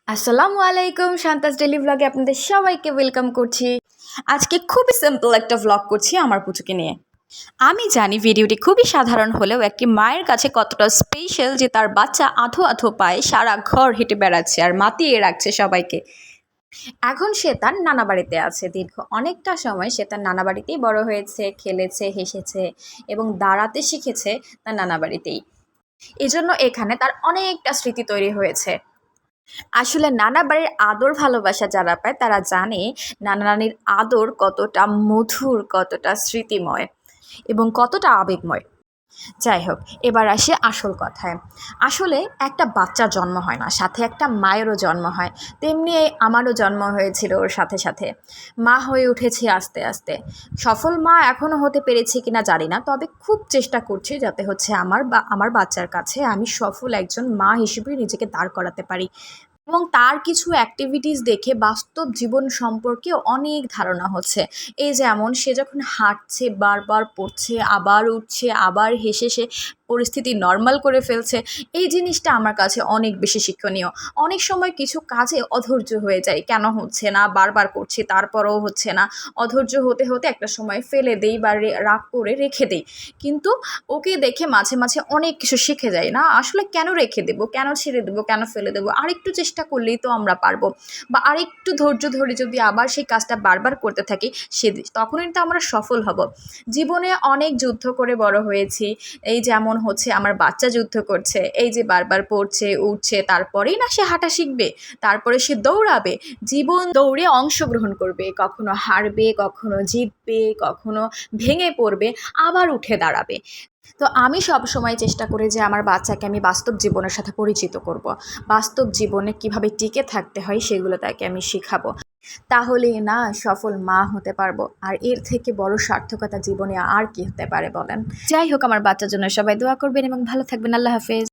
আসসালামু আলাইকুম, শান্তাস ডেইলি ভ্লগে আপনাদের সবাইকে ওয়েলকাম করছি। আজকে খুবই সিম্পল একটা ভ্লগ করছি আমার পুচুকে নিয়ে। আমি জানি ভিডিওটি খুবই সাধারণ হলেও একটি মায়ের কাছে কতটা স্পেশাল যে তার বাচ্চা আধো আধো পায়ে সারা ঘর হেঁটে বেড়াচ্ছে আর মাতিয়ে রাখছে সবাইকে। এখন সে তার নানা বাড়িতে আছে। দীর্ঘ অনেকটা সময় সে তার নানা বাড়িতেই বড় হয়েছে, খেলেছে, হেসেছে এবং দাঁড়াতে শিখেছে তার নানা বাড়িতেই। এজন্য এখানে তার অনেকটা স্মৃতি তৈরি হয়েছে। আসলে নানা বাড়ির আদর ভালোবাসা যারা পায় তারা জানে নানা নানির আদর কতটা মধুর, কতটা স্মৃতিময় এবং কতটা আবেগময়। যাই হোক, এবার আসে আসল কথায়। আসলে একটা বাচ্চার জন্ম হয় না, সাথে একটা মায়েরও জন্ম হয়। তেমনি আমারও জন্ম হয়েছিল ওর সাথে সাথে। মা হয়ে উঠেছি আস্তে আস্তে। সফল মা এখনও হতে পেরেছি কিনা জানি না, তবে খুব চেষ্টা করছি যাতে হচ্ছে আমার বাচ্চার কাছে আমি সফল একজন মা হিসেবে নিজেকে দাঁড় করাতে পারি। এবং তার কিছু অ্যাক্টিভিটিস দেখে বাস্তব জীবন সম্পর্কে অনেক ধারণা হচ্ছে। এই যেমন সে যখন হাঁটছে, বারবার পড়ছে, আবার উঠছে, আবার হেসে সে পরিস্থিতি নর্মাল করে ফেলছে। এই জিনিসটা আমার কাছে অনেক বেশি শিক্ষণীয়। অনেক সময় কিছু কাজে অধৈর্য হয়ে যায়, কেন হচ্ছে না, বারবার করছি তারপরেও হচ্ছে না। অধৈর্য হতে হতে একটা সময় ফেলে দেই বা রাগ করে রেখে দেই। কিন্তু ওকে দেখে মাঝে মাঝে অনেক কিছু শিখে যায়, না আসলে কেন রেখে দেবো, কেন ছেড়ে দেবো, কেন ফেলে দেবো, আরেকটু চেষ্টা করলেই তো আমরা পারবো। বা আরেকটু ধৈর্য ধরে যদি আবার সেই কাজটা বারবার করতে থাকি, তখনই তো আমরা সফল হব। জীবনে অনেক যুদ্ধ করে বড় হয়েছি। এই যেমন হচ্ছে আমার বাচ্চা যুদ্ধ করছে, এই যে বারবার পড়ছে, উঠছে, তারপরেই না সে হাঁটা শিখবে, তারপরে সে দৌড়াবে, জীবন দৌড়ে অংশগ্রহণ করবে, কখনো হারবে, কখনো জিতবে, কখনো ভেঙে পড়বে, আবার উঠে দাঁড়াবে। তো আমি সব সময় চেষ্টা করি যে আমার বাচ্চাকে আমি বাস্তব জীবনের সাথে পরিচিত করব। বাস্তব জীবনে কিভাবে টিকে থাকতে হয় সেগুলো তাকে আমি শেখাবো। তাহলেই না সফল মা হতে পারবো। আর এর থেকে বড় সার্থকতা জীবনে আর কি হতে পারে বলেন? যাই হোক, আমার বাচ্চার জন্য সবাই দোয়া করবেন এবং ভালো থাকবেন। আল্লাহ হাফেজ।